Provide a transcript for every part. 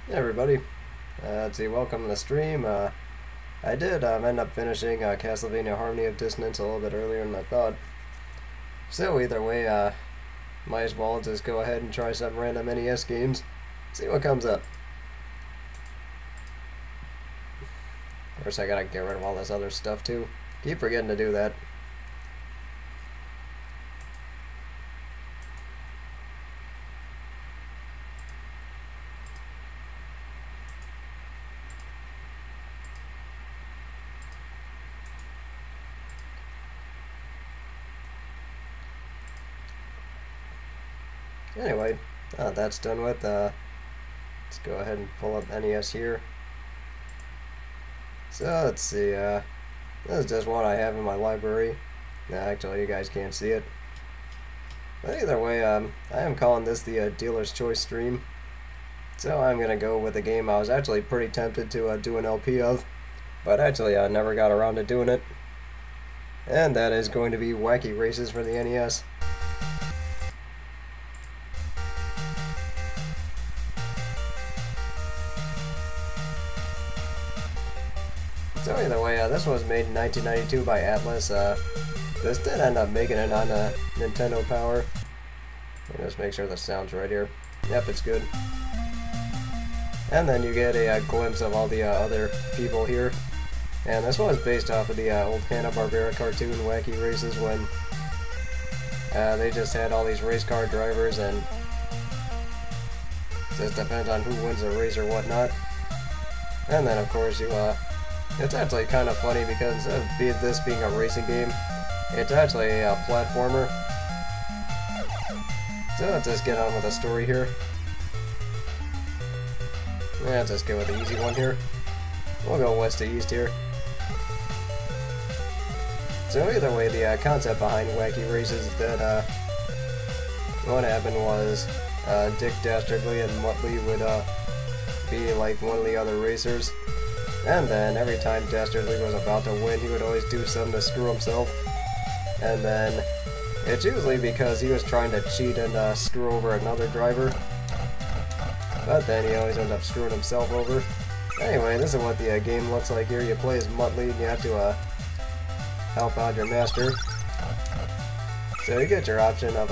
Hey everybody, let's see, welcome to the stream. I did end up finishing Castlevania Harmony of Dissonance a little bit earlier than I thought. So either way, might as well just go ahead and try some random NES games, see what comes up. First I gotta get rid of all this other stuff too. Keep forgetting to do that. Anyway, that's done with. Let's go ahead and pull up NES here. So let's see, this is just what I have in my library. Actually, you guys can't see it. But either way, I am calling this the Dealer's Choice stream. So I'm going to go with a game I was actually pretty tempted to do an LP of, but actually I never got around to doing it. And that is going to be Wacky Races for the NES. So either way, this was made in 1992 by Atlas. This did end up making it on Nintendo Power. Let me just make sure the sound's right here. Yep, it's good. And then you get a glimpse of all the other people here. And this was based off of the old Hanna-Barbera cartoon Wacky Races, when they just had all these race car drivers, and it just depends on who wins the race or whatnot. And then of course you it's actually kind of funny because instead of this being a racing game, it's actually a platformer. So let's just get on with the story here. Let's just go with the easy one here. We'll go west to east here. So either way, the concept behind Wacky Races is that what happened was Dick Dastardly and Muttley would be like one of the other racers. And then every time Dastardly was about to win, he would always do something to screw himself. And then it's usually because he was trying to cheat and screw over another driver. But then he always ends up screwing himself over. Anyway, this is what the game looks like here. You play as Muttley and you have to help out your master. So you get your option of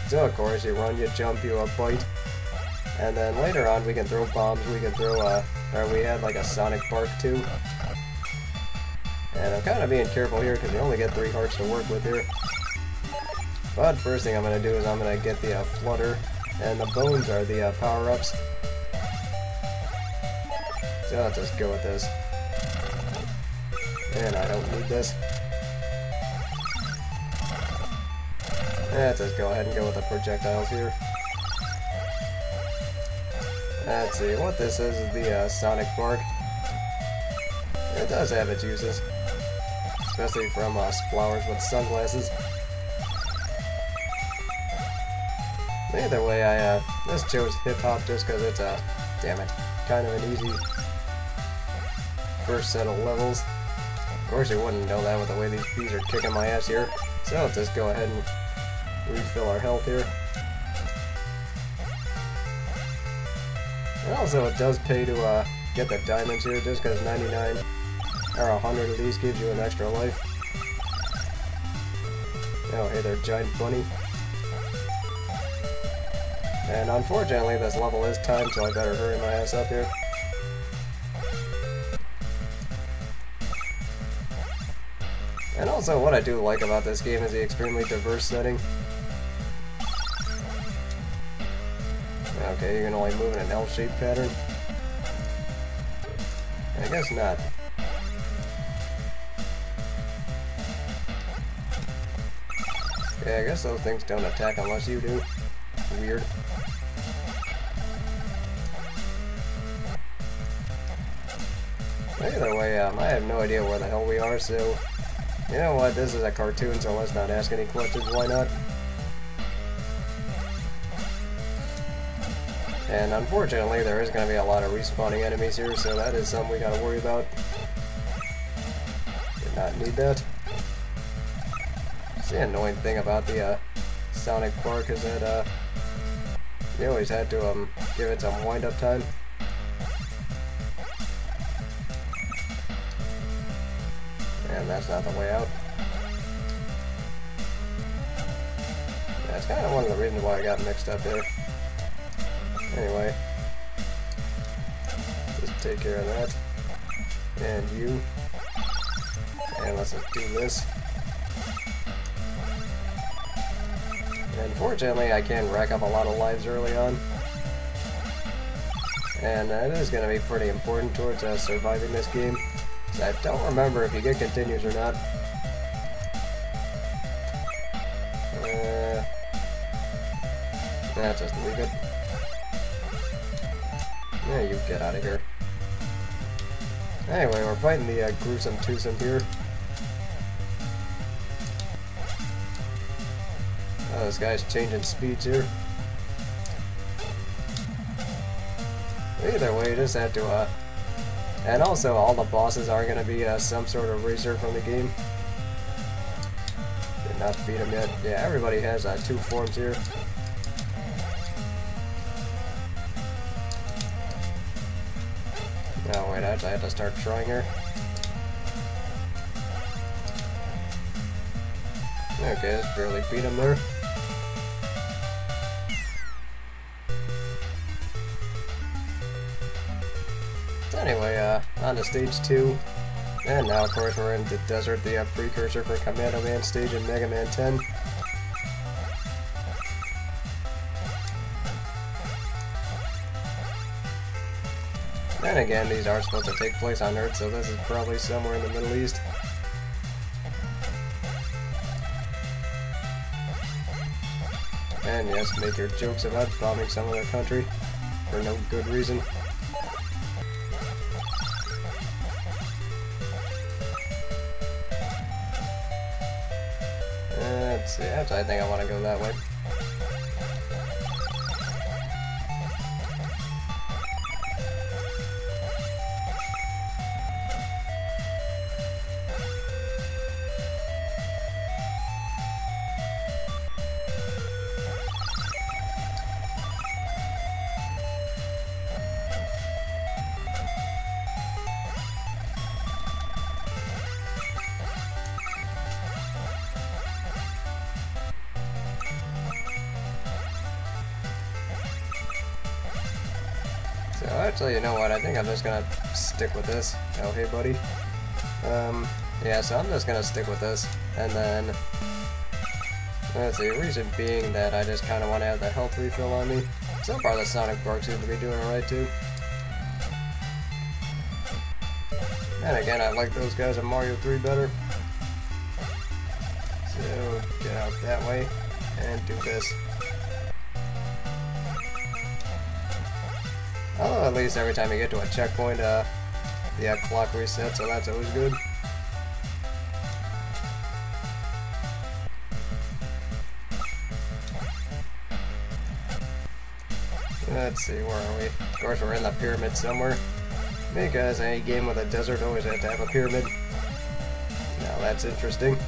so of course you run, you jump, you bite. And then later on we can throw bombs, we can throw or we had like a Sonic Bark too. And I'm kind of being careful here because you only get 3 hearts to work with here. But first thing I'm going to do is I'm going to get the Flutter, and the bones are the power-ups. So let's just go with this. And I don't need this. Let's just go ahead and go with the projectiles here. Let's see, what this is the Sonic Bark. It does have its uses, especially from flowers with sunglasses. Either way, I just chose hip hop just because it's damn it, kind of an easy first set of levels. Of course, you wouldn't know that with the way these bees are kicking my ass here. So let's just go ahead and refill our health here. And also, it does pay to get the diamonds here, just because 99 or 100 of these gives you an extra life. Oh, hey there, giant bunny. And unfortunately, this level is timed, so I better hurry my ass up here. And also, what I do like about this game is the extremely diverse setting. Okay, you can only move in an L-shaped pattern. I guess not. Yeah, I guess those things don't attack unless you do. Weird. Either way, I have no idea where the hell we are, so you know what, this is a cartoon, so let's not ask any questions, why not? And unfortunately, there is going to be a lot of respawning enemies here, so that is something we got to worry about. Did not need that. The annoying thing about the Sonic Bark is that you always had to give it some wind-up time. And that's not the way out. That's kind of one of the reasons why I got mixed up there. Anyway. Just take care of that. And you. And let's just do this. And fortunately, I can rack up a lot of lives early on. And it is going to be pretty important towards surviving this game. I don't remember if you get continues or not. Just leave it. Yeah, you get out of here. Anyway, we're fighting the gruesome twosome here. Oh, this guy's changing speeds here. Either way, you just have to, and also all the bosses are going to be some sort of racer from the game. Did not beat him yet. Yeah, everybody has 2 forms here. Oh wait, I have to start trying her. Okay, just barely beat him there. So anyway, on to stage 2. And now of course we're in the desert, the precursor for Commando Man stage in Mega Man 10. And again, these are supposed to take place on Earth, so this is probably somewhere in the Middle East. And yes, make your jokes about bombing some other country for no good reason. Let's see, I think I want to go that way. So actually, you know what, I think I'm just gonna stick with this. Oh, hey buddy. Yeah, so I'm just gonna stick with this, and then, let's see, reason being that I just kinda wanna have the health refill on me. So far the Sonic Bark seems to be doing alright too. And again, I like those guys in Mario 3 better. So, get out that way, and do this. Although at least every time you get to a checkpoint, the clock resets, so that's always good. Let's see, where are we? Of course, we're in the pyramid somewhere, because any game with a desert always has to have a pyramid. Now that's interesting.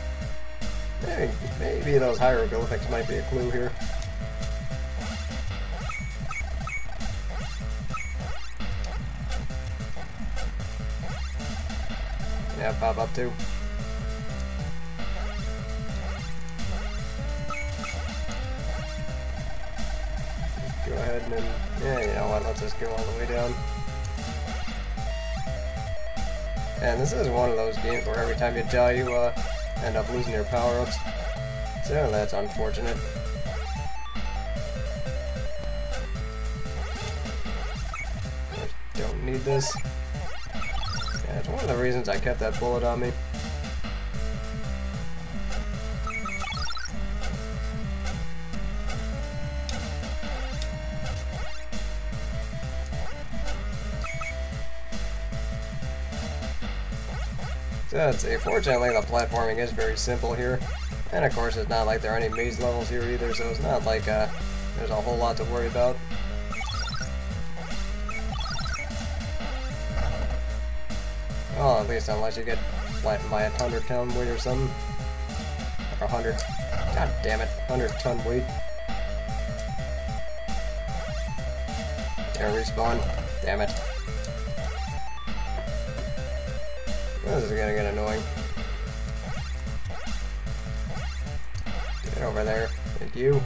Maybe those hieroglyphics might be a clue here. Yeah, pop up too. Go ahead and then, yeah, you know what, let's just go all the way down. And this is one of those games where every time you die you end up losing your power-ups. So that's unfortunate. I don't need this. Yeah, it's one of the reasons I kept that bullet on me. So let's see, fortunately the platforming is very simple here. And of course it's not like there are any maze levels here either, so it's not like there's a whole lot to worry about. Well, at least unless you get flattened by a 100-ton weight or something. Or 100, god damn it, 100-ton weight. There, respawn. Damn it. This is gonna get annoying. Get over there. Thank you.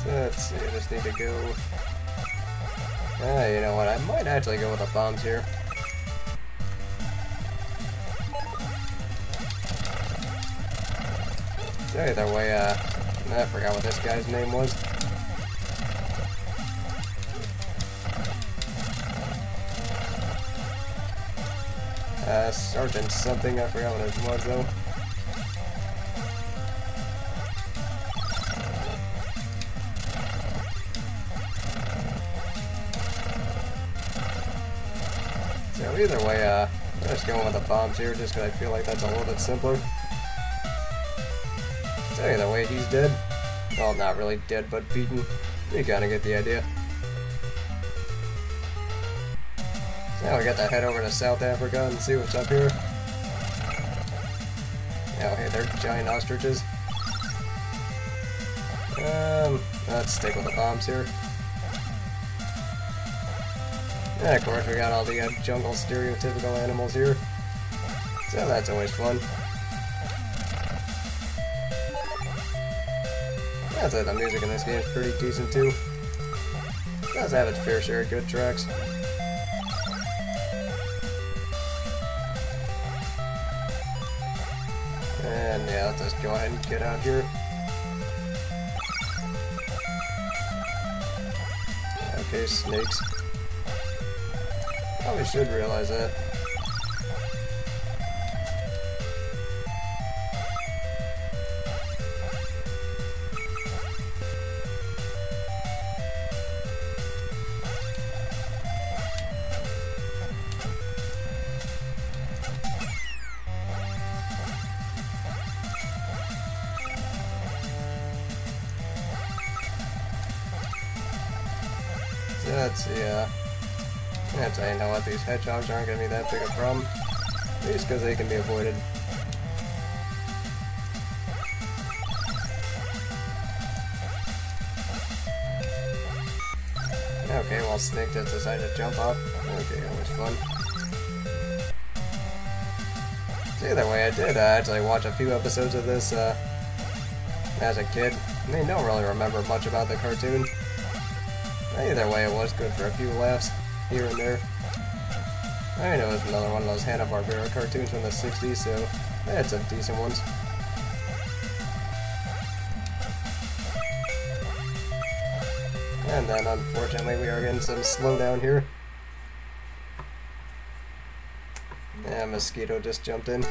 So let's see, I just need to go... you know what, I might actually go with the bombs here. So either way, I forgot what this guy's name was. Sergeant something, I forgot what it was though. So either way, I'm just going with the bombs here just because I feel like that's a little bit simpler. So either way, he's dead. Well, not really dead, but beaten. You kinda get the idea. So now we got to head over to South Africa and see what's up here. Oh, hey, they're giant ostriches. Let's stick with the bombs here. And of course, we got all the jungle stereotypical animals here. So that's always fun. I'd say the music in this game is pretty decent too. It does have its fair share of good tracks. And yeah, let's just go ahead and get out here. Okay, snakes. Probably should realize that. Let's see, I'll tell you know what, these hedgehogs aren't going to be that big a problem. At least because they can be avoided. Okay, well, Snake just decided to jump off. Okay, that was fun. So either way, I did actually watch a few episodes of this as a kid. I mean, don't really remember much about the cartoon. Either way, it was good for a few laughs here and there. I know it was another one of those Hanna-Barbera cartoons from the 60s, so they had some decent ones. And then, unfortunately, we are getting some slowdown here. Yeah, Mosquito just jumped in.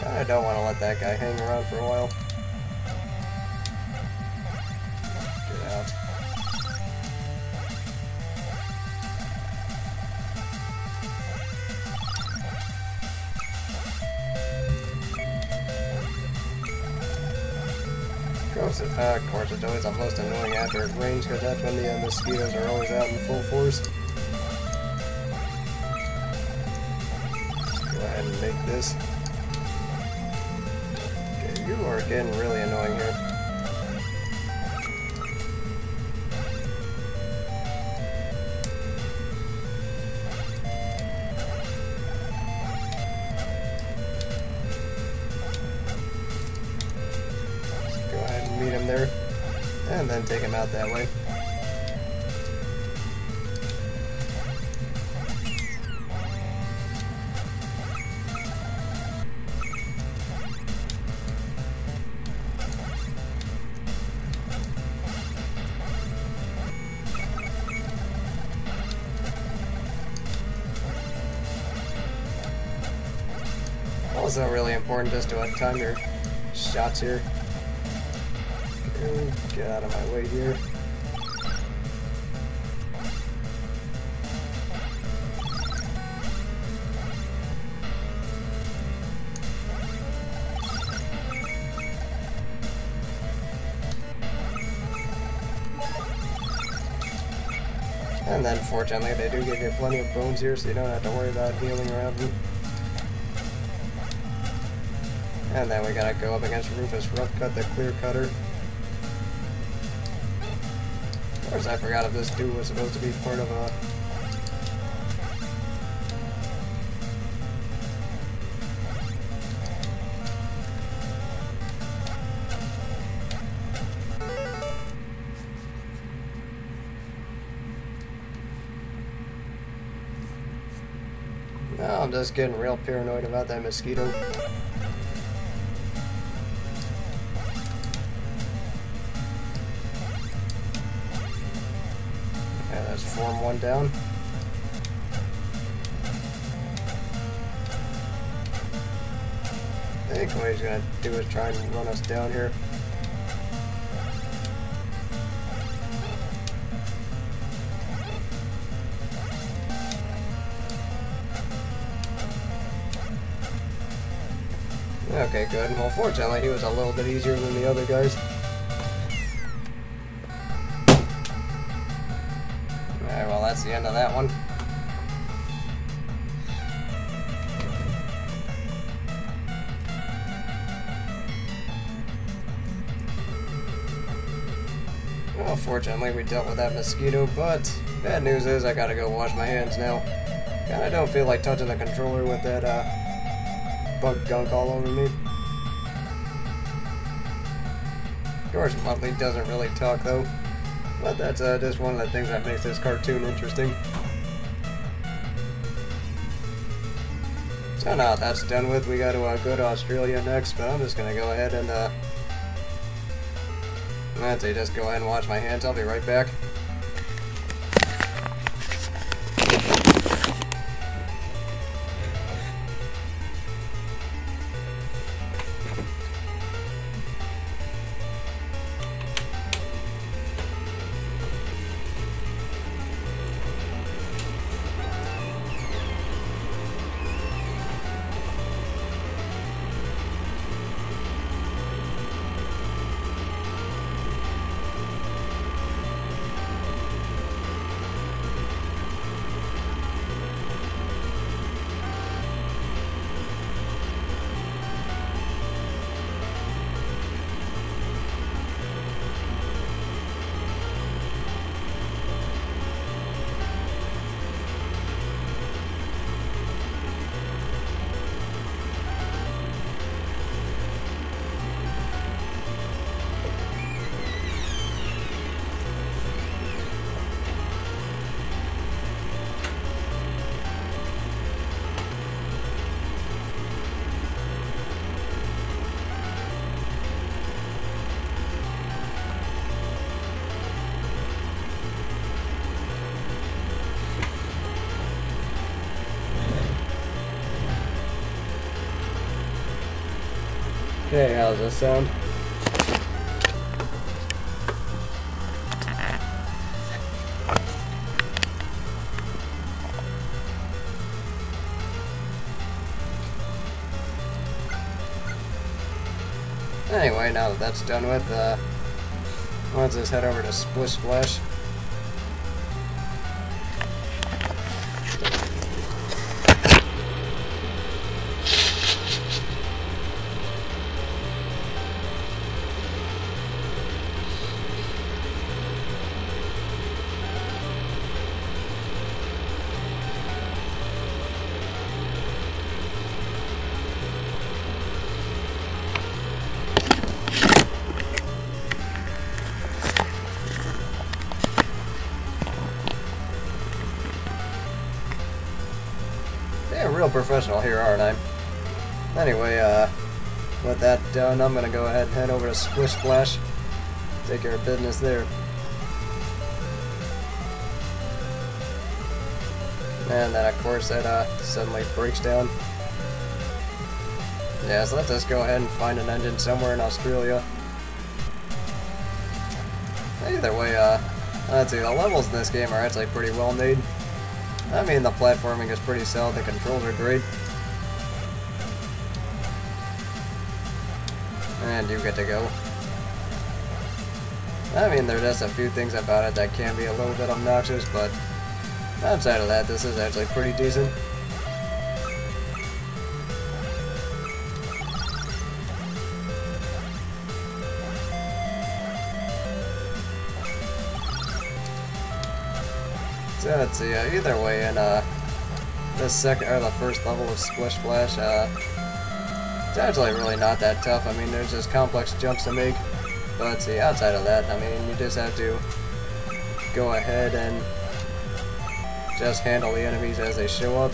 I don't want to let that guy hang around for a while. Get out. Of course, it's always the most annoying after it rains because that's when the mosquitoes are always out in full force. Let's go ahead and make this. You are getting really annoying here. Let's go ahead and meet him there, and then take him out that way. Also really important just to time your shots here. Okay, get out of my way here. And then fortunately they do give you plenty of bones here, so you don't have to worry about healing around them. And then we gotta go up against Rufus Roughcut, the clear cutter. course, I forgot if this dude was supposed to be part of a... No, I'm just getting real paranoid about that mosquito. Okay, let's form one down. I think what he's gonna do is try and run us down here. Okay, good. Well, fortunately, he was a little bit easier than the other guys. Alright, well, that's the end of that one. Well, fortunately, we dealt with that mosquito, but bad news is I gotta go wash my hands now. Kinda don't feel like touching the controller with that, bug gunk all over me. Of course, Muttley doesn't really talk though, but that's just one of the things that makes this cartoon interesting. So now that's done with, we got to go to Australia next, but I'm just gonna go ahead and let's see, just go ahead and wash my hands. I'll be right back. Okay, how's this sound? Anyway, now that that's done with, let's just head over to Splish Splash. Real professional here, aren't I? Anyway, with that done, I'm gonna go ahead and head over to Splish Splash, take care of business there. And then, of course, that suddenly breaks down. Yeah, so let's just go ahead and find an engine somewhere in Australia. Either way, let's see, the levels in this game are actually pretty well made. I mean, the platforming is pretty solid, the controls are great. And you get to go. I mean, there's just a few things about it that can be a little bit obnoxious, but outside of that, this is actually pretty decent. So let's see, either way, in this second or the first level of Splish Splash, it's actually really not that tough. I mean, there's just complex jumps to make. But let's see, outside of that, I mean, you just have to go ahead and just handle the enemies as they show up.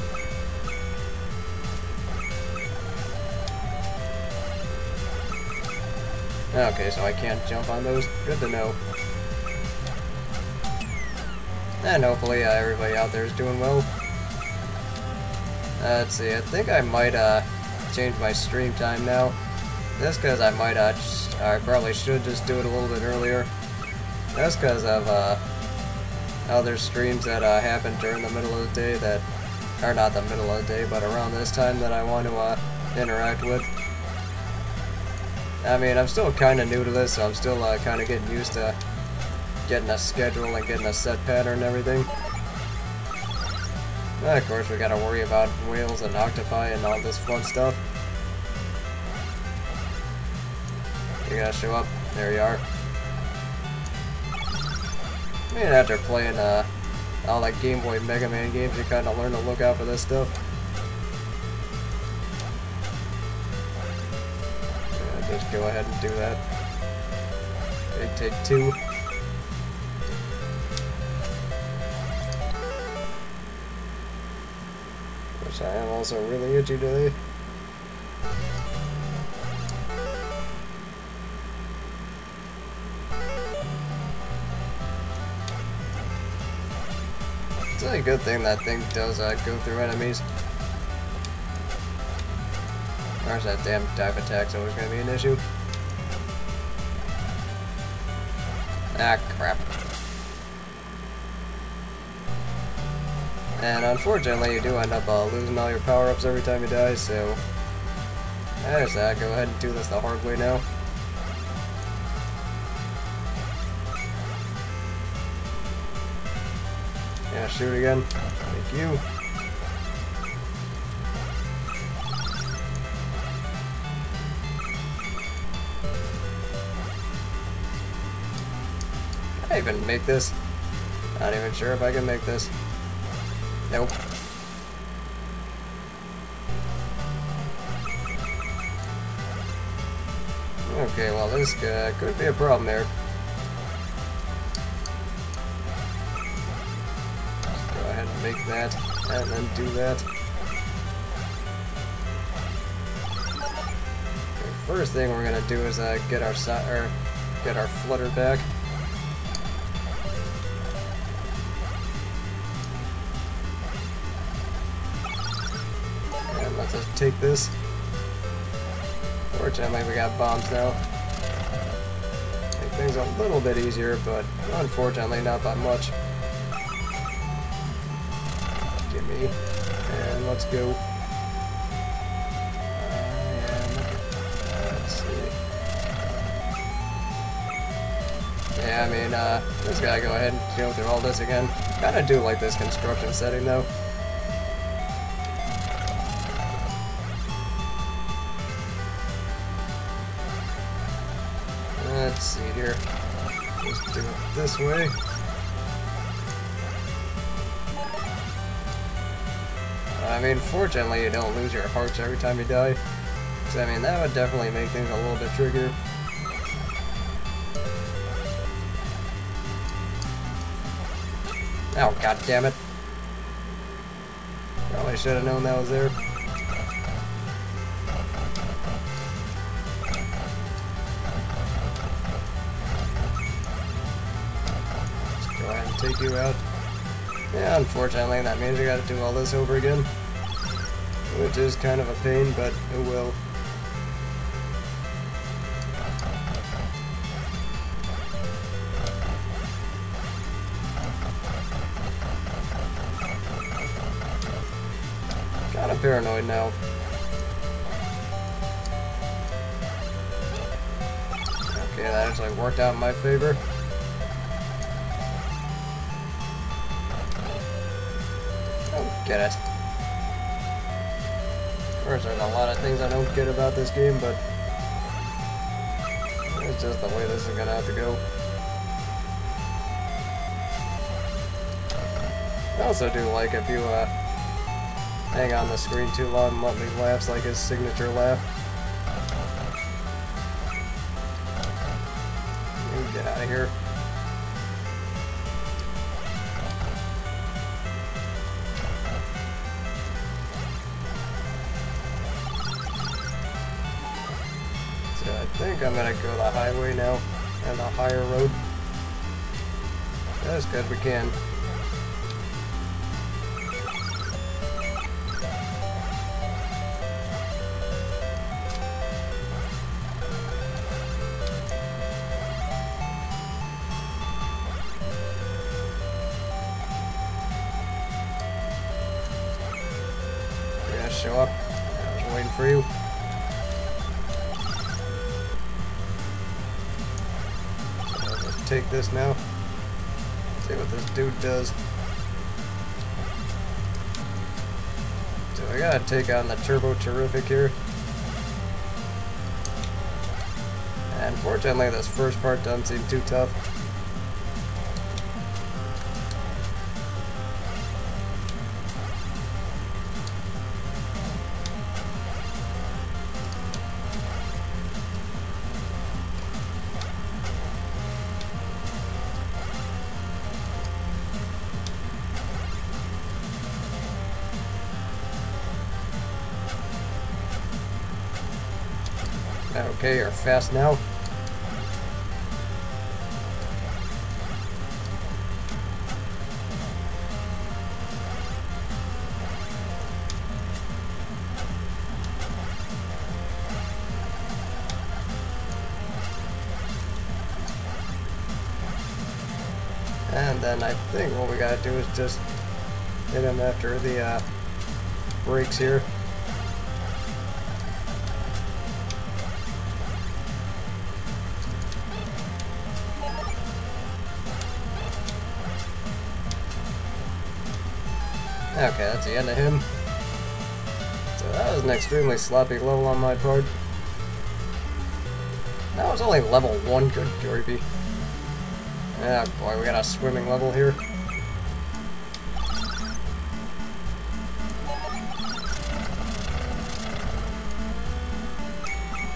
Okay, so I can't jump on those. Good to know. And hopefully everybody out there is doing well. Let's see, I think I might change my stream time now. Just because I might I probably should just do it a little bit earlier. Just because of other streams that happen during the middle of the day that, or not the middle of the day, but around this time that I want to interact with. I mean, I'm still kind of new to this, so I'm still kind of getting used to getting a schedule and getting a set pattern and everything. And of course, we gotta worry about whales and octopi and all this fun stuff. You gotta show up. There you are. I mean, after playing all like Game Boy Mega Man games, you kind of learn to look out for this stuff. Yeah, just go ahead and do that. Okay, take 2. Which I am also really itchy today. It's a good thing that thing does go through enemies. Or is that damn dive attack's always going to be an issue? Ah, crap. And unfortunately, you do end up losing all your power-ups every time you die, so there's that. Go ahead and do this the hard way now. Yeah, shoot again. Thank you. Can I even make this? Not even sure if I can make this. Nope. Okay, well this could be a problem there. Just go ahead and make that, and then do that. Okay, first thing we're gonna do is get our flutter back. Let's just take this. Fortunately, we got bombs now. Make things a little bit easier, but unfortunately not by much. Gimme. And let's go. Let's see. Yeah, I mean, just gotta go ahead and go through all this again. Kinda do like this construction setting, though. Let's see here. Just do it this way. I mean, fortunately, you don't lose your hearts every time you die. So, I mean, that would definitely make things a little bit trickier. Oh, god damn it. Probably should have known that was there. Take you out. Yeah, unfortunately, that means I gotta do all this over again. Which is kind of a pain, but it will. Kinda paranoid now. Okay, that actually worked out in my favor. Get it. Of course, there's a lot of things I don't get about this game, but it's just the way this is gonna have to go. I also do like if you hang on the screen too long, Muttley laughs like his signature laugh. You get out of here. So I think I'm gonna go the highway now, and the higher road. As good as we can. Show up. I was waiting for you. So I'll just take this now. See what this dude does. So I gotta take on the Turbo Terrific here. And fortunately this first part doesn't seem too tough. Okay, you're fast now. And then I think what we gotta do is just hit him after the brakes here. Okay, that's the end of him. So that was an extremely sloppy level on my part. That was only level 1, good gravy. Yeah, boy, we got a swimming level here.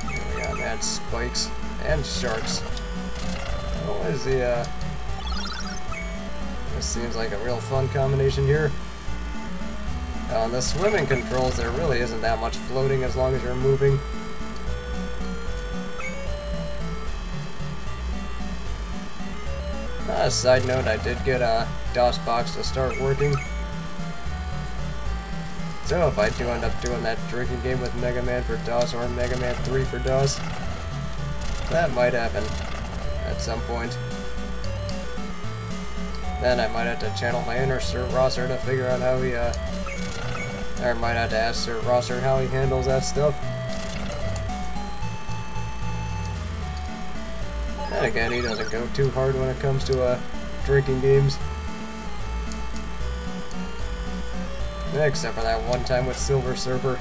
We got mad spikes and sharks. What is the, this seems like a real fun combination here. On the swimming controls, there really isn't that much floating as long as you're moving. Side note, I did get a DOS box to start working. So if I do end up doing that drinking game with Mega Man for DOS or Mega Man 3 for DOS, that might happen at some point. Then I might have to channel my inner Sir Rosser to figure out how he, or I might have to ask Sir Rosser how he handles that stuff. And again, he doesn't go too hard when it comes to drinking games. Except for that one time with Silver Surfer.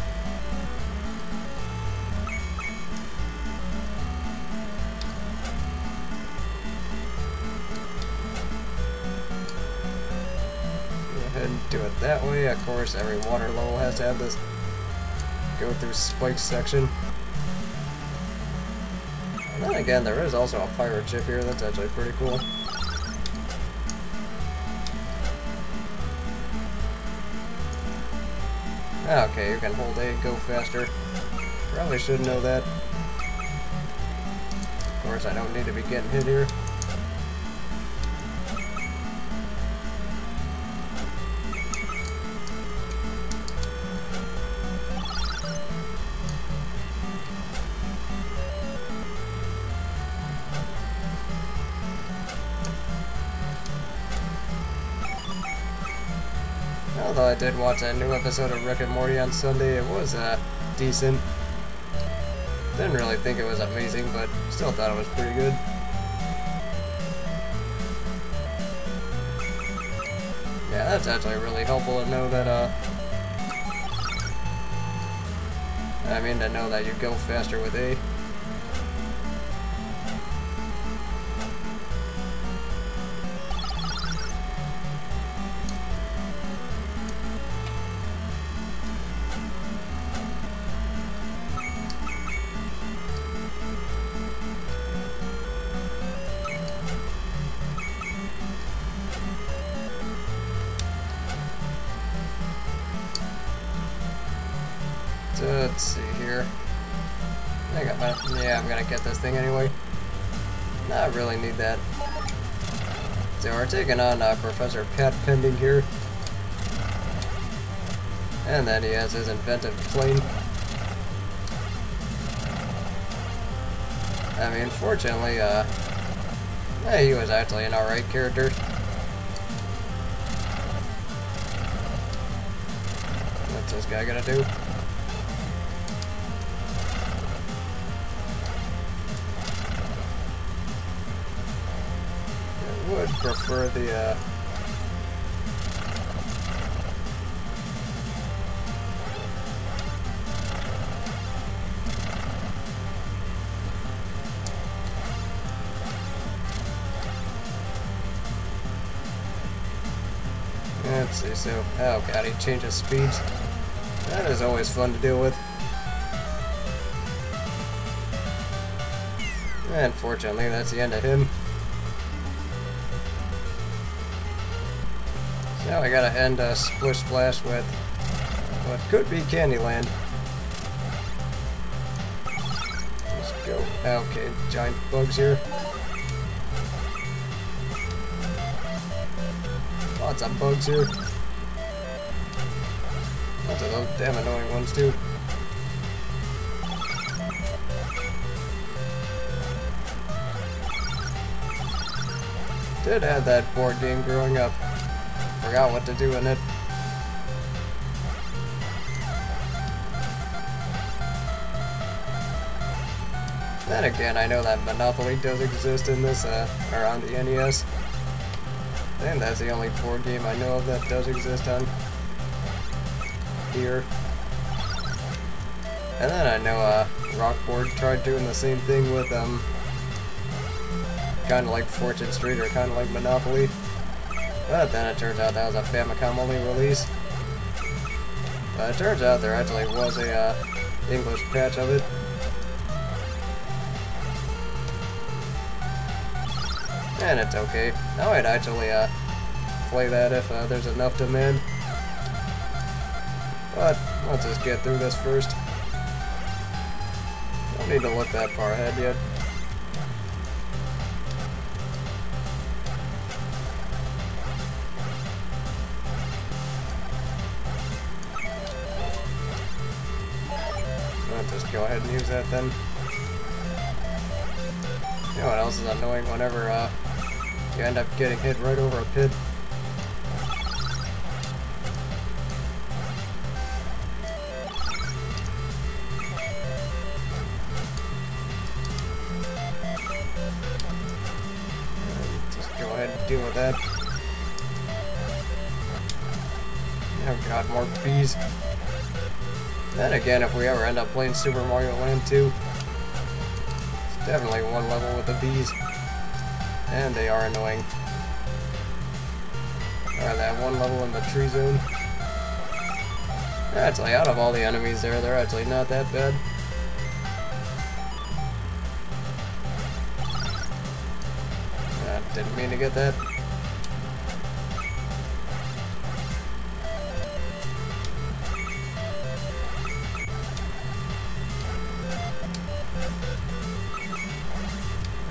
Go ahead and do it that way. Of course, every water level has to have this go through spikes section. And then again, there is also a pirate ship here. That's actually pretty cool. Okay, you can hold A and go faster. Probably should know that. Of course, I don't need to be getting hit here. Although I did watch a new episode of Rick and Morty on Sunday, it was decent. Didn't really think it was amazing, but still thought it was pretty good. Yeah, that's actually really helpful to know that, to know that you go faster with A. Let's see here. I got my, yeah, I'm gonna get this thing anyway. I really need that. So we're taking on Professor Pat Pending here. And then he has his inventive plane. I mean, fortunately, he was actually an alright character. What's this guy gonna do? I would prefer the, let's see, so, oh god, he changes speeds. That is always fun to deal with. And fortunately, that's the end of him. So now I gotta end Splish Splash with what could be Candyland. Let's go. Okay, giant bugs here. Lots of bugs here. Lots of those damn annoying ones too. Did have that board game growing up. Forgot what to do in it. Then again, I know that Monopoly does exist in this, or on the NES. I think that's the only board game I know of that does exist on here. And then I know Rockboard tried doing the same thing with kind of like Fortune Street or kind of like Monopoly. But then it turns out that was a Famicom only release. But it turns out there actually was a English patch of it. And it's okay. I might actually play that if there's enough demand. But let's just get through this first. Don't need to look that far ahead yet. I'll just go ahead and use that then. You know what else is annoying whenever you end up getting hit right over a pit? Just go ahead and deal with that. Oh god, more bees. Then again, if we ever end up playing Super Mario Land 2, it's definitely one level with the bees. And they are annoying. Or that one level in the tree zone. Actually, out of all the enemies there, they're actually not that bad. Didn't mean to get that.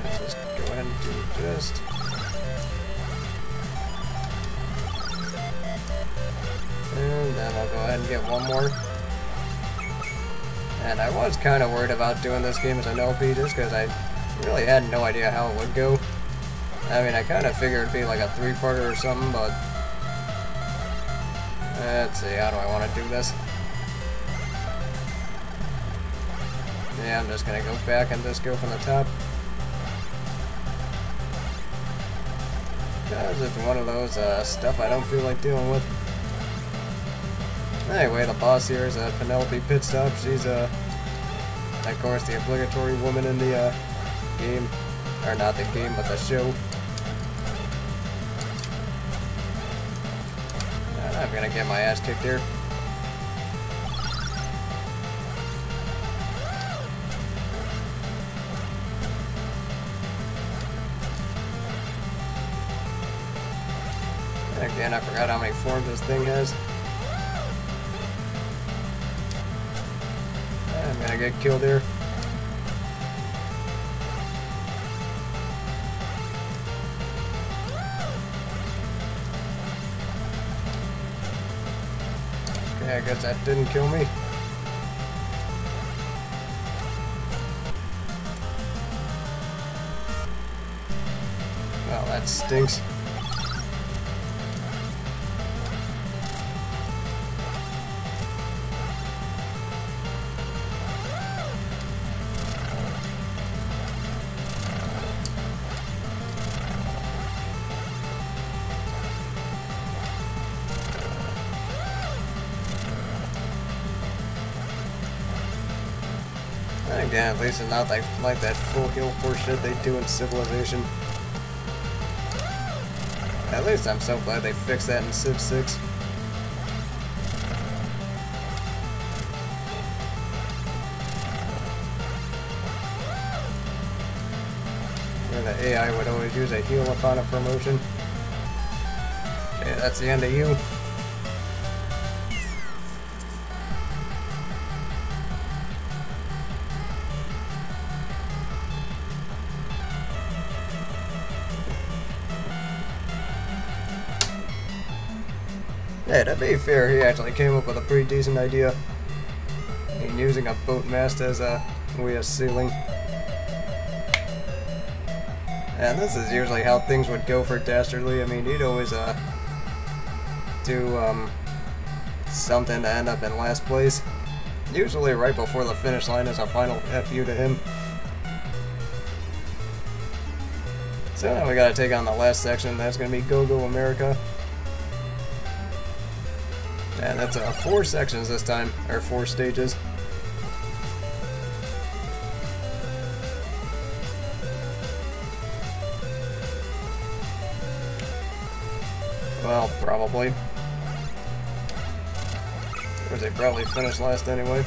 Let's just go ahead and do just... And then I'll go ahead and get one more. And I was kind of worried about doing this game as an LP just because I really had no idea how it would go. I mean, I kind of figured it'd be like a 3-parter or something, but... Let's see, how do I want to do this? Yeah, I'm just gonna go back and just go from the top. Because it's one of those stuff I don't feel like dealing with. Anyway, the boss here is Penelope Pitstop. She's, of course, the obligatory woman in the game. Or not the game, but the show. And I'm gonna get my ass kicked here. And again, I forgot how many forms this thing has. I'm gonna get killed here. Okay, I guess that didn't kill me. Well, that stinks. Again, at least it's not like that full heal force shit they do in Civilization. At least I'm so glad they fixed that in Civ 6. Where the AI would always use a heal upon a promotion. Okay, that's the end of you. Hey, to be fair, he actually came up with a pretty decent idea in using a boat mast as a way of sailing. And this is usually how things would go for Dastardly. I mean, he'd always do something to end up in last place. Usually right before the finish line is a final FU to him. So now we gotta take on the last section. That's gonna be Go Go America. And that's 4 sections this time, or 4 stages. Well, probably. Or they probably finished last anyway.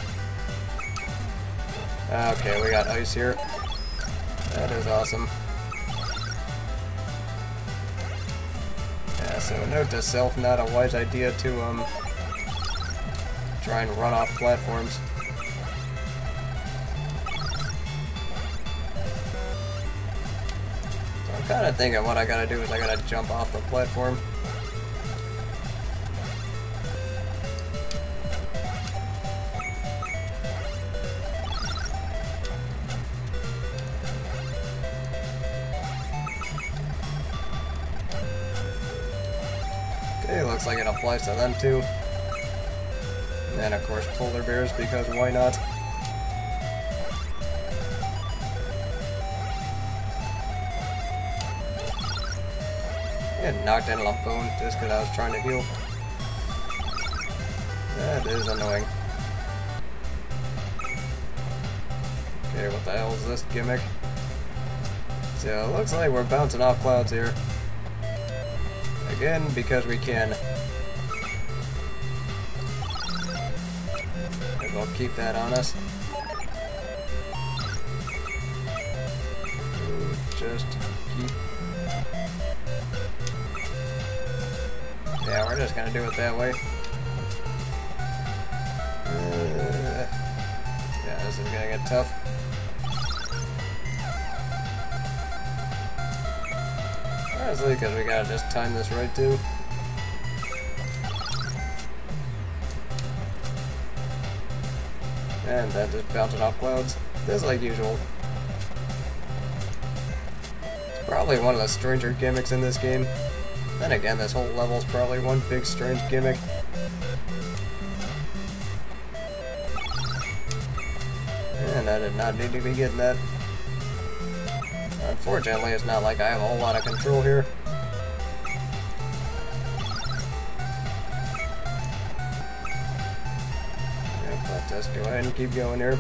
Okay, we got ice here. That is awesome. Yeah, so note to self, not a wise idea to try and run off platforms. So I'm kind of thinking what I gotta do is I gotta jump off the platform. Okay, looks like it applies to them too. And of course polar bears, because why not? Get knocked in a bone just because I was trying to heal. That is annoying. Okay, what the hell is this gimmick? So it looks like we're bouncing off clouds here. Again, because we can. We'll keep that on us. Just keep. Yeah, we're just gonna do it that way. Yeah, this is gonna get tough. Honestly, because we gotta just time this right too. And then just bouncing off clouds, just like usual. It's probably one of the stranger gimmicks in this game. Then again, this whole level is probably one big strange gimmick. And I did not need to be getting that. Unfortunately, it's not like I have a whole lot of control here. Let's go ahead and keep going here.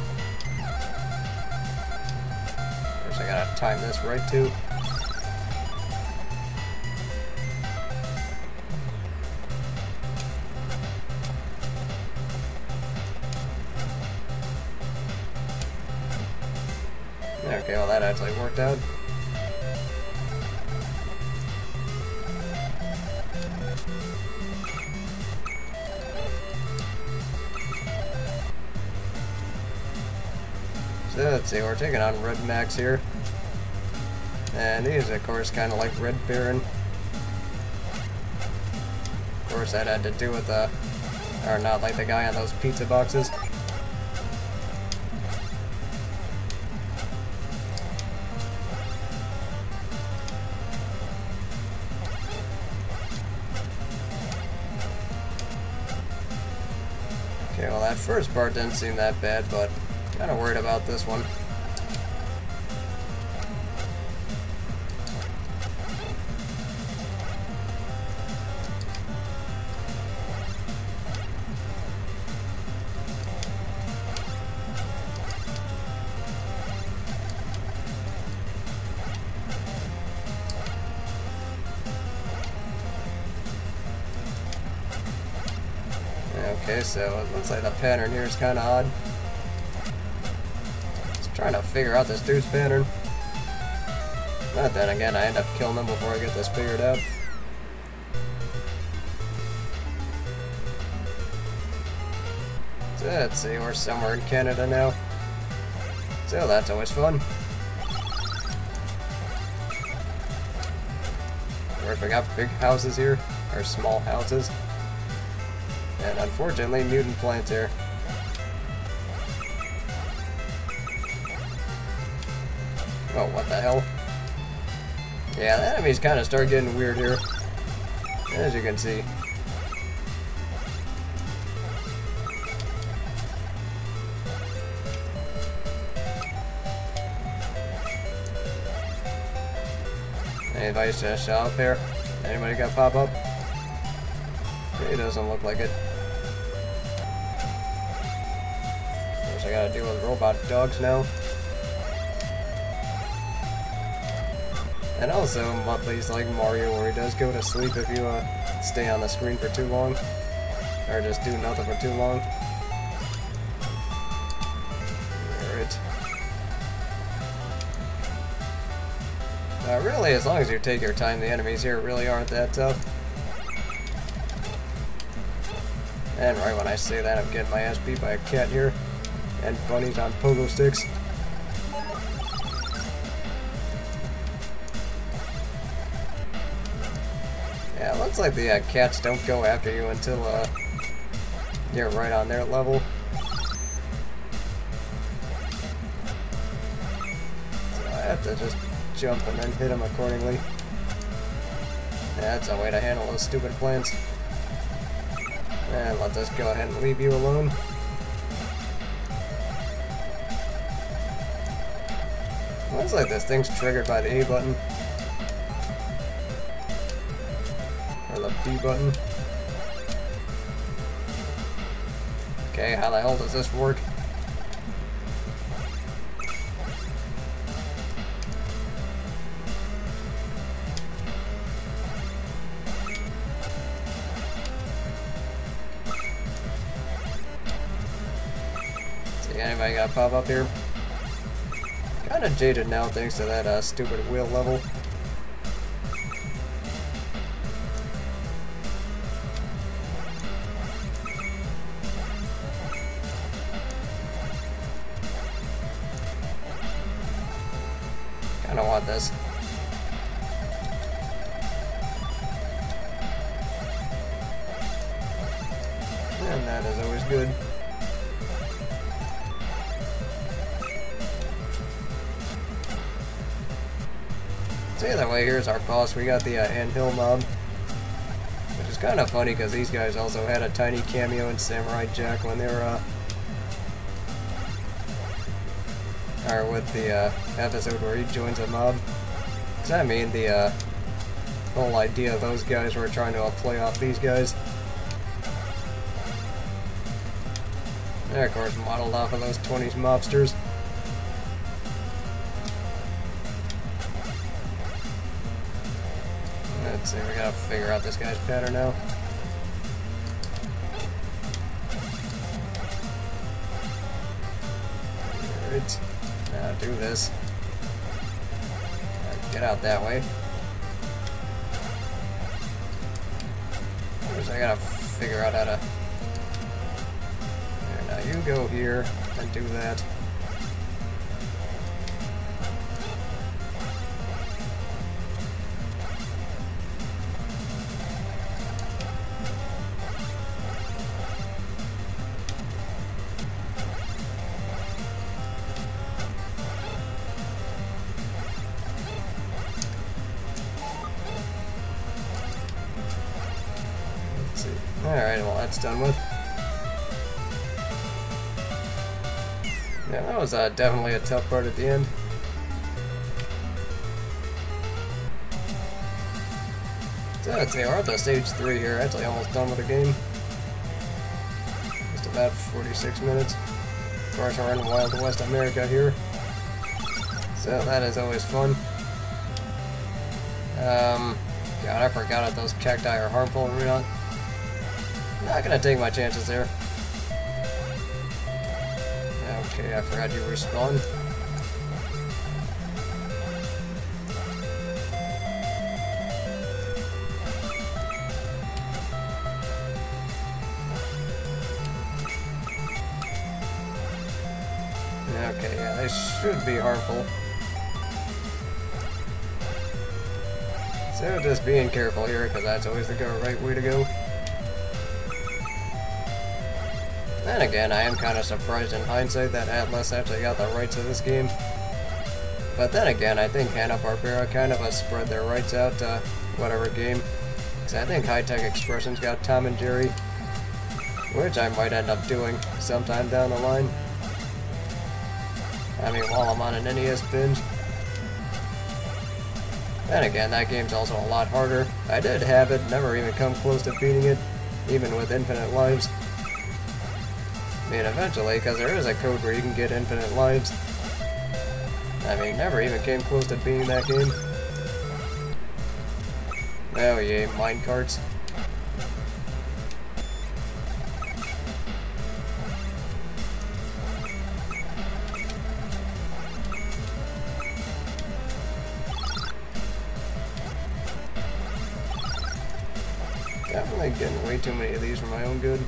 First I gotta time this right too. Okay, well that actually worked out. So let's see, we're taking on Red Max here. And he's of course kind of like Red Baron. Of course that had to do with or not like the guy on those pizza boxes. Okay, well that first part didn't seem that bad, but kind of worried about this one. Okay, so it looks like the pattern here is kind of odd. Just trying to figure out this dude's pattern. But then again, I end up killing him before I get this figured out. So let's see, we're somewhere in Canada now. So that's always fun. Of course, we got big houses here, or small houses. And unfortunately, mutant plants here. Oh, what the hell? Yeah, the enemies kind of start getting weird here, as you can see. Anybody's just shot up here? Anybody got pop up? It doesn't look like it. Guess I gotta deal with robot dogs now. And also, Muttley's like Mario, where he does go to sleep if you stay on the screen for too long, or just do nothing for too long. Alright. Really, as long as you take your time, the enemies here really aren't that tough. And right when I say that, I'm getting my ass beat by a cat here, and bunnies on pogo sticks. Yeah, it looks like the cats don't go after you until you're right on their level. So I have to just jump and then hit them accordingly. Yeah, that's a way to handle those stupid plants. And let us go ahead and leave you alone. Looks like this thing's triggered by the A button. Or the B button. Okay, how the hell does this work? Anybody got pop up here? Kinda jaded now thanks to that stupid wheel level. Kinda want this. And that is always good. So either way, here's our boss. We got the Anthill mob, which is kind of funny because these guys also had a tiny cameo in Samurai Jack when they were or with the episode where he joins a mob. Because I mean, the whole idea of those guys were trying to play off these guys. They're of course modeled off of those 20s mobsters. Let's see, we gotta figure out this guy's pattern now. Alright, now do this. Get out that way. First I gotta figure out how to... There, now you go here and do that. that's done with. Yeah, that was definitely a tough part at the end. So let's see, we're at the stage 3 here, actually almost done with the game. Just about 46 minutes. Of course, we're in Wild West America here. So that is always fun. God, I forgot if those cacti are harmful or not. Not gonna take my chances there. Okay, I forgot you respawn. Okay, yeah, they should be harmful. So just being careful here, because that's always the right way to go. Then again, I am kind of surprised in hindsight that Atlas actually got the rights of this game. But then again, I think Hanna-Barbera kind of spread their rights out to whatever game. Because I think High Tech Expressions got Tom and Jerry, which I might end up doing sometime down the line. I mean, while I'm on an NES binge. Then again, that game's also a lot harder. I did have it, never even come close to beating it, even with infinite lives. I mean, eventually, because there is a code where you can get infinite lives. I mean, never even came close to beating that game. Oh yeah, minecarts. Definitely getting way too many of these for my own good.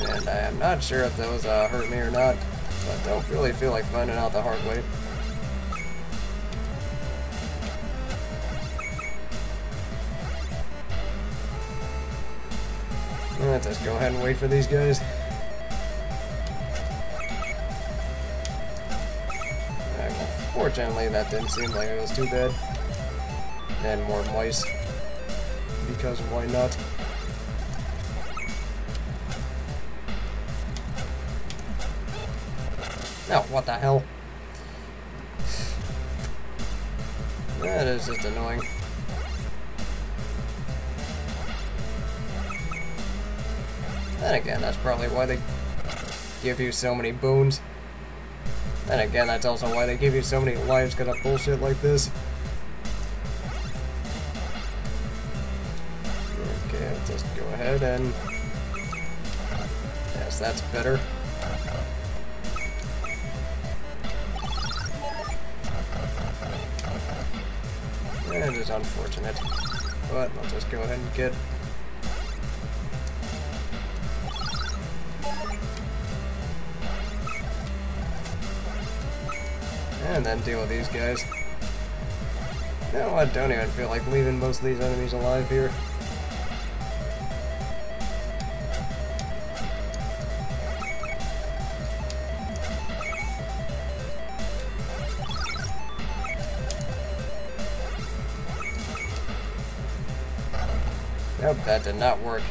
And I am not sure if those hurt me or not, but don't really feel like finding out the hard way. Let's just go ahead and wait for these guys. Alright, well, fortunately that didn't seem like it was too bad. And more mice, because why not? Oh, what the hell? That is just annoying. Then again, that's probably why they give you so many boons. Then again, that's also why they give you so many lives, because of bullshit like this. Okay, let's just go ahead and... Yes, that's better. It is unfortunate, but let's just go ahead and get... And then deal with these guys. No, I don't even feel like leaving most of these enemies alive here. Nope, that did not work.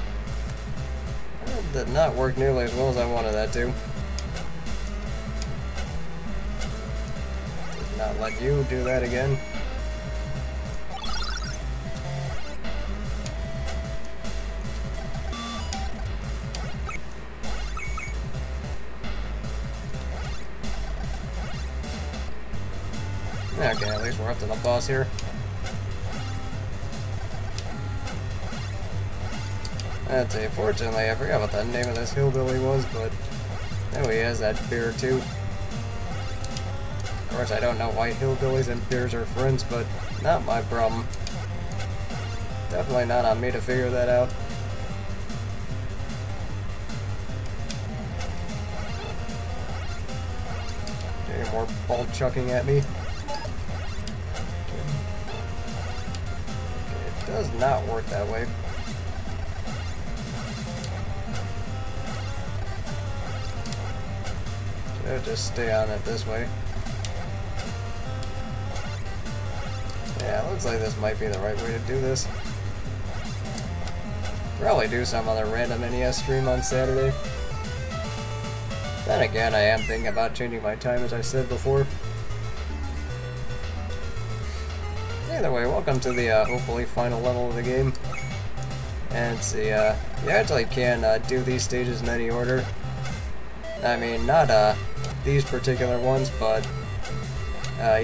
That did not work nearly as well as I wanted that to. Did not let you do that again. Okay, at least we're up to the boss here. Let's see, fortunately, I forgot what the name of this hillbilly was, but oh, he has that beer too. Of course, I don't know why hillbillies and bears are friends, but not my problem. Definitely not on me to figure that out. Okay, more ball chucking at me. Okay, it does not work that way. Just stay on it this way. Yeah, looks like this might be the right way to do this. Probably do some other random NES stream on Saturday. Then again, I am thinking about changing my time, as I said before. Either way, welcome to the hopefully final level of the game. And see, you actually can do these stages in any order. I mean, not these particular ones, but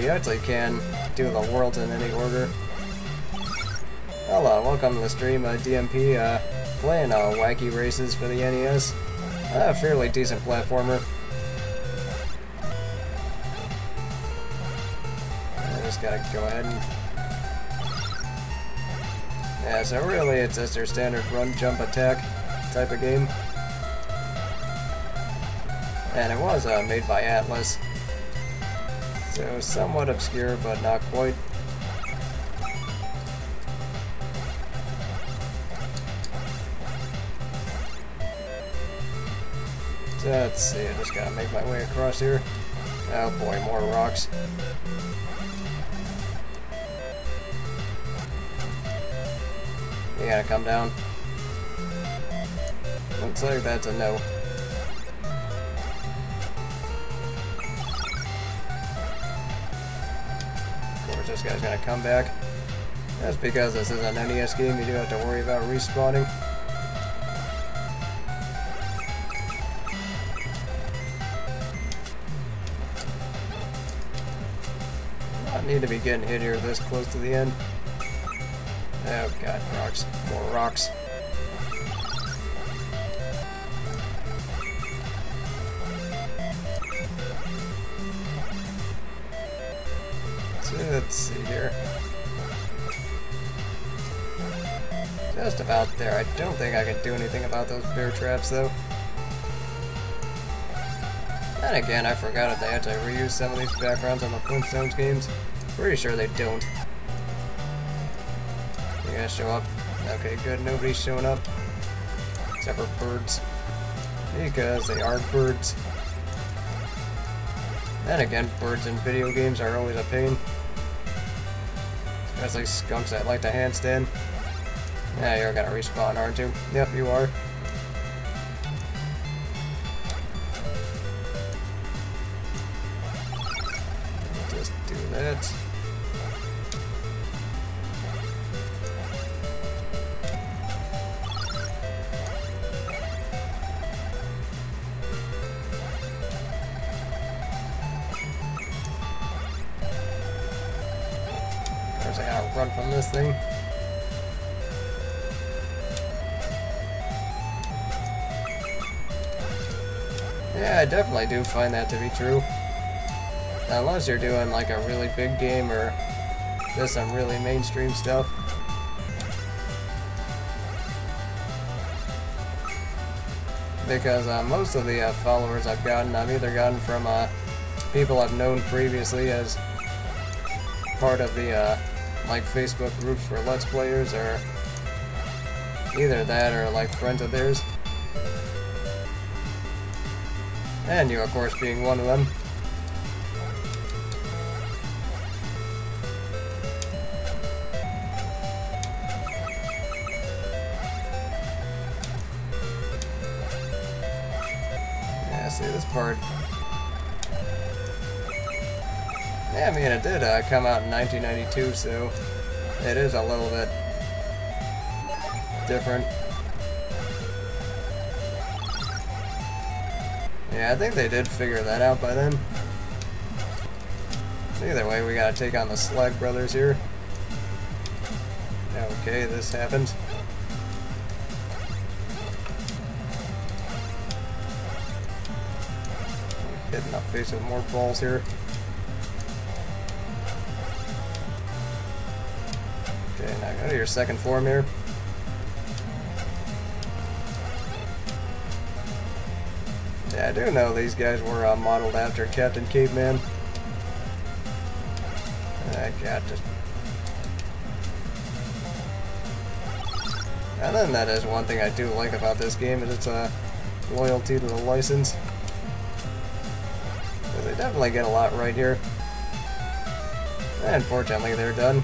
you actually can do the worlds in any order. Hello, welcome to the stream, DMP, playing Wacky Races for the NES. A fairly decent platformer. I just gotta go ahead and... Yeah, so really it's just your standard run, jump, attack type of game. And it was made by Atlas. So somewhat obscure, but not quite. So let's see, I just gotta make my way across here. Oh boy, more rocks. You gotta come down. Looks like that's a no. Of course, this guy's gonna come back. That's because this is an NES game, you do have to worry about respawning. Not need to be getting hit here this close to the end. Oh god, rocks. More rocks. So let's see here. Just about there. I don't think I can do anything about those bear traps though. And again, I forgot if they had to reuse some of these backgrounds on the Flintstones games. Pretty sure they don't. You guys show up? Okay, good. Nobody's showing up. Except for birds. Because they are birds. Then again, birds in video games are always a pain. Especially skunks that like to handstand. Yeah, you're gonna respawn, aren't you? Yep, you are. Just do that. I gotta run from this thing. Yeah, I definitely do find that to be true. Unless you're doing like a really big game or just some really mainstream stuff. Because most of the followers I've either gotten from people I've known previously as part of the like Facebook groups for Let's Players, or either that or like friends of theirs. And you, of course, being one of them. Yeah, see this part. Yeah, I mean, it did come out in 1992, so it is a little bit different. Yeah, I think they did figure that out by then. Either way, we gotta take on the Slag Brothers here. Okay, this happened. Hitting the face with more balls here. Okay, now go to your second form here. Yeah, I do know these guys were modeled after Captain Caveman. God, just... And then that is one thing I do like about this game, is its loyalty to the license. Because they definitely get a lot right here. And unfortunately, they're done.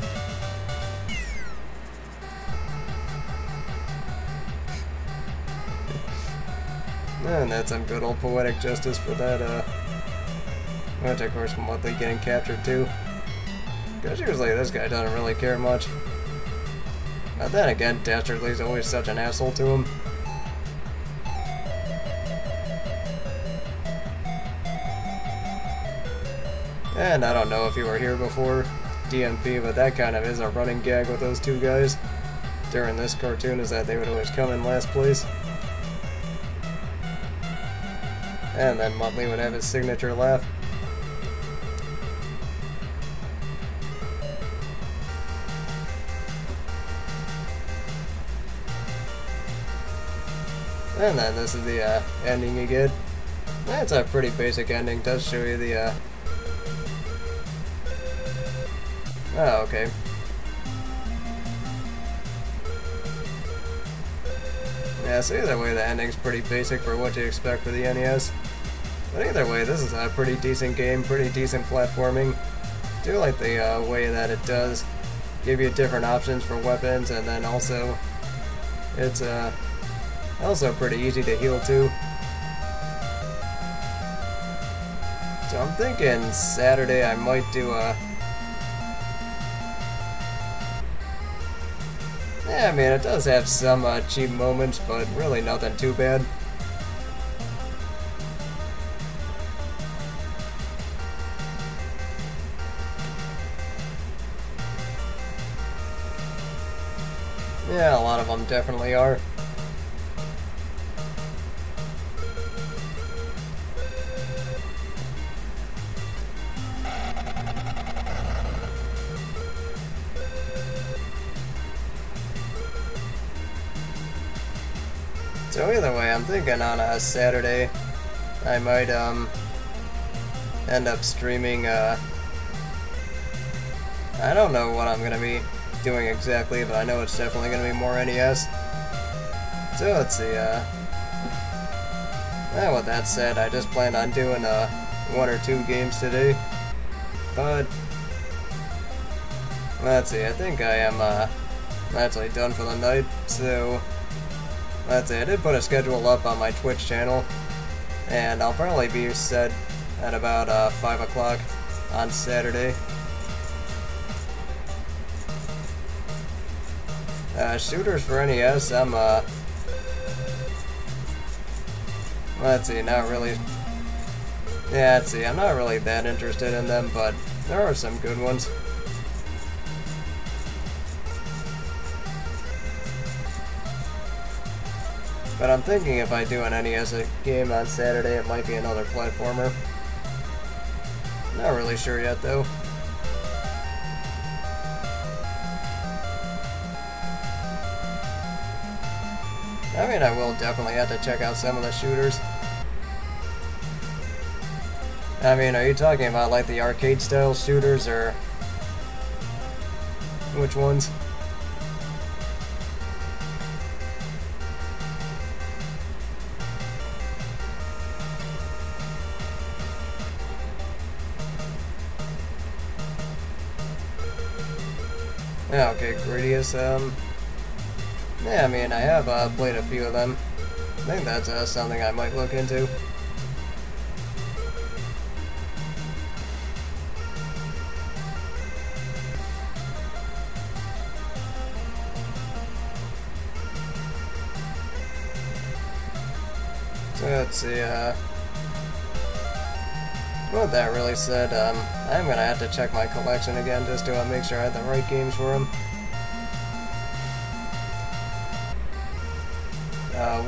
And that's some good old poetic justice for that, which of course Mudley getting captured too. Because usually this guy doesn't really care much. But then again, Dastardly's always such an asshole to him. And I don't know if you were here before, DMP, but that kind of is a running gag with those two guys during this cartoon, is that they would always come in last place. And then Mudley would have his signature laugh. And then this is the ending you get. It's a pretty basic ending, does show you the oh, okay. Yeah, so either way the ending's pretty basic for what you expect for the NES. But either way, this is a pretty decent game, pretty decent platforming. I do like the way that it does give you different options for weapons, and then also it's also pretty easy to heal too. So I'm thinking Saturday I might do a... Yeah, I mean, it does have some cheap moments, but really nothing too bad. Yeah, a lot of them definitely are. So either way, I'm thinking on a Saturday, I might end up streaming. I don't know what I'm gonna be doing exactly, but I know it's definitely gonna be more NES. So let's see. Well, with that said, I just planned on doing 1 or 2 games today, but let's see. I think I am actually done for the night. So. That's it. I did put a schedule up on my Twitch channel, and I'll probably be set at about 5 o'clock on Saturday. Shooters for NES, I'm let's see, not really. Yeah, let's see, I'm not really that interested in them, but there are some good ones. But I'm thinking if I do an NES game on Saturday, it might be another platformer. Not really sure yet, though. I mean, I will definitely have to check out some of the shooters. I mean, are you talking about like the arcade-style shooters, or which ones? Yeah, okay, Gradius, yeah, I mean, I have played a few of them. I think that's something I might look into. So let's see, what that really said, I'm gonna have to check my collection again just to make sure I have the right games for them.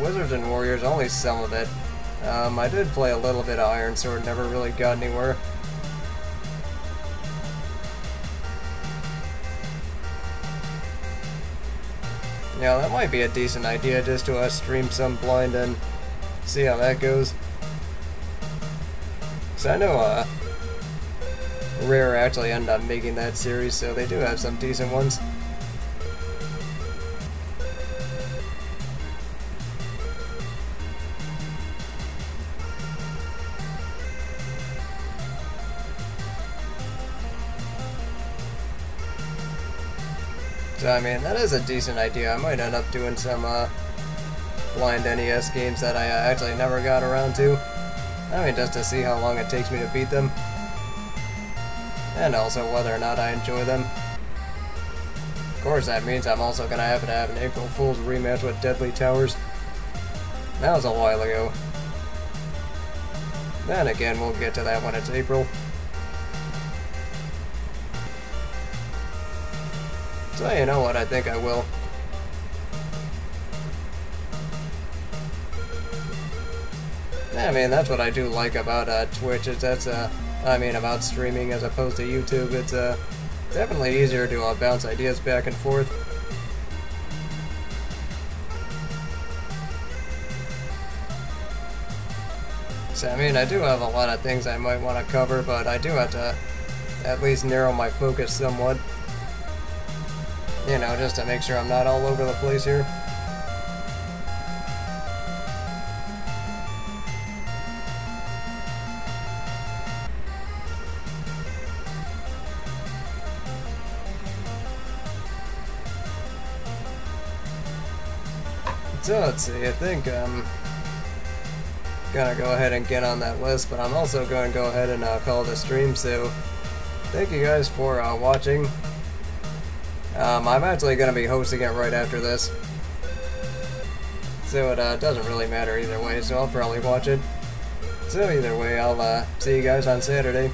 Wizards and Warriors, only some of it. I did play a little bit of Iron Sword, never really got anywhere. Yeah, that might be a decent idea, just to stream some blind and see how that goes. So I know Rare actually ended up making that series, so they do have some decent ones. So I mean, that is a decent idea. I might end up doing some blind NES games that I actually never got around to. I mean, just to see how long it takes me to beat them. And also whether or not I enjoy them. Of course, that means I'm also going to have an April Fool's rematch with Deadly Towers. That was a while ago. Then again, we'll get to that when it's April. So you know what, I think I will. I mean, that's what I do like about Twitch, is that's, about streaming as opposed to YouTube. It's definitely easier to bounce ideas back and forth. So, I mean, I do have a lot of things I might want to cover, but I do have to at least narrow my focus somewhat. You know, just to make sure I'm not all over the place here. So let's see, I think I'm gonna go ahead and get on that list, but I'm also going to go ahead and call it a stream, so thank you guys for watching. I'm actually going to be hosting it right after this, so it doesn't really matter either way, so I'll probably watch it. So either way, I'll see you guys on Saturday.